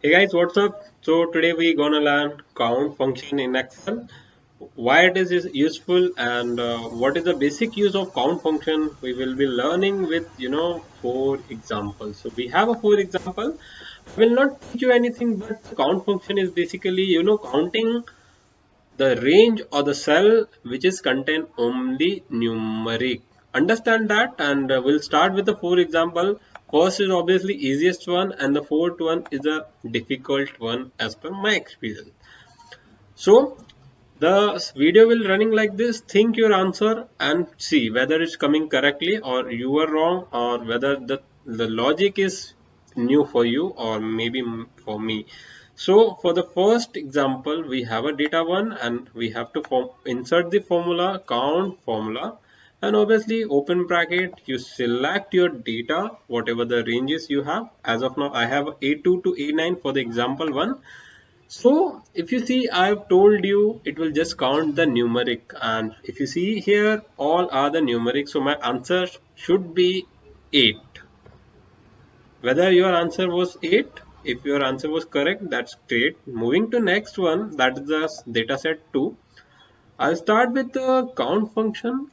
Hey guys, what's up? So today we gonna learn count function in Excel. Why it is useful and what is the basic use of count function? We will be learning with four examples. So we have a four example. I will not teach you anything, but the count function is basically counting the range or the cell which is contain only numeric. Understand that, and we'll start with the four example. First is obviously easiest one, and the fourth one is a difficult one as per my experience. So the video will running like this. Think your answer and see whether it's coming correctly or you are wrong, or whether the logic is new for you or maybe for me. So for the first example, we have a data one and we have to insert the formula, count formula, and obviously open bracket, you select your data, whatever the ranges you have. As of now, I have A2 to A9 for the example one. So if you see, I've told you it will just count the numeric, and if you see here, all are the numeric. So my answer should be 8. Whether your answer was 8, if your answer was correct, that's great. Moving to next one, that is the data set 2. I'll start with the count function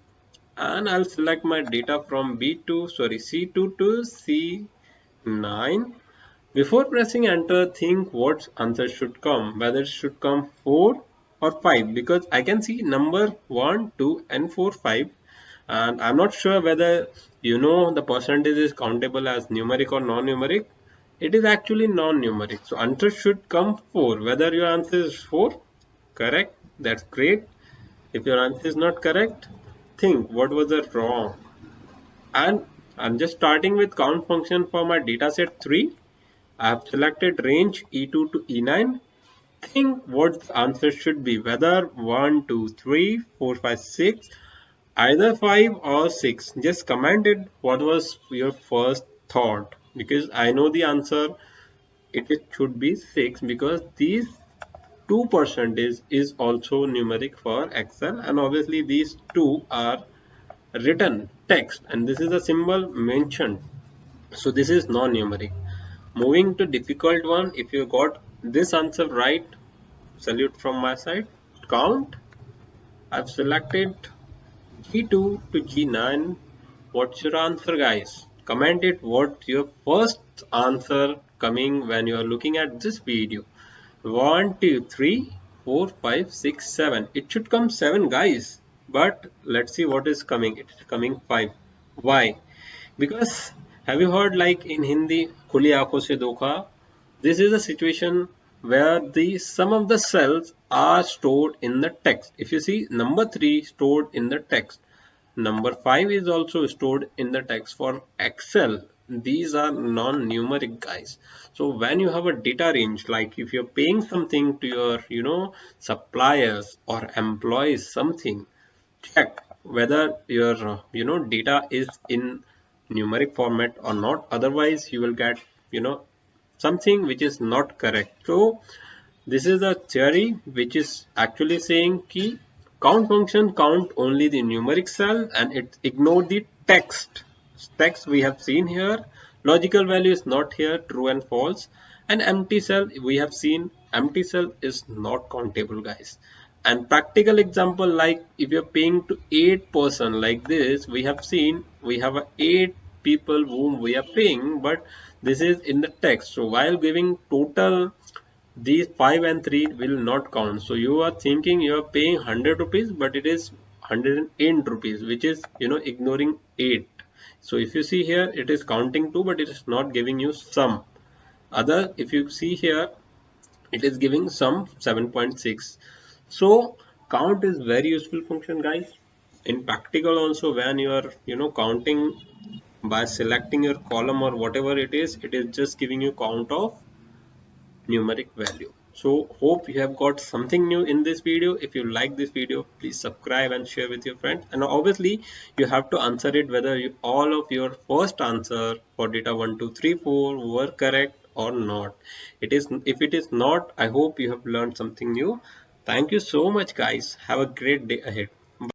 and I'll select my data from C2 to C9. Before pressing enter, think what answer should come, whether it should come 4 or 5, because I can see number 1, 2 and 4, 5, and I'm not sure whether the percentage is countable as numeric or non-numeric. It is actually non-numeric. So answer should come 4. Whether your answer is 4, correct, that's great. If your answer is not correct, think what was the wrong. And I'm just starting with count function for my dataset 3. I have selected range E2 to E9. Think what the answer should be, whether 1, 2, 3, 4, 5, 6, either 5 or 6. Just comment it what was your first thought, because I know the answer. It should be 6, because these 2% is also numeric for Excel, and obviously these two are written text and this is a symbol mentioned. So this is non-numeric. Moving to difficult one, if you got this answer right, salute from my side. Count. I've selected G2 to G9. What's your answer, guys? Comment it. What your first answer coming when you are looking at this video? 1, 2, 3, 4, 5, 6, 7. It should come 7, guys. But let's see what is coming. It's coming 5. Why? Because have you heard like in Hindi, खुली आंखों से धोखा? This is a situation where the some of the cells are stored in the text. If you see number 3 stored in the text, number 5 is also stored in the text for Excel. These are non-numeric, guys. So when you have a data range, like if you're paying something to your suppliers or employees something, check whether your data is in numeric format or not. Otherwise you will get something which is not correct. So this is a theory which is actually saying key count function count only the numeric cell and it ignore the text we have seen here. Logical value is not here, true and false. And empty cell, we have seen empty cell is not countable, guys. And practical example, like if you're paying to 8 person like this, we have seen we have 8 people whom we are paying, but this is in the text. So while giving total, these 5 and 3 will not count. So you are thinking you are paying 100 rupees, but it is 108 rupees, which is ignoring 8. So if you see here, it is counting 2, but it is not giving you sum. Other, if you see here, it is giving sum 7.6. So count is very useful function, guys. In practical also, when you are counting by selecting your column or whatever it is just giving you count of numeric value. So hope you have got something new in this video. If you like this video, please subscribe and share with your friends. And obviously you have to answer it whether all of your first answer for data 1, 2, 3, 4 were correct or not. It is, if it is not, I hope you have learned something new. Thank you so much, guys. Have a great day ahead.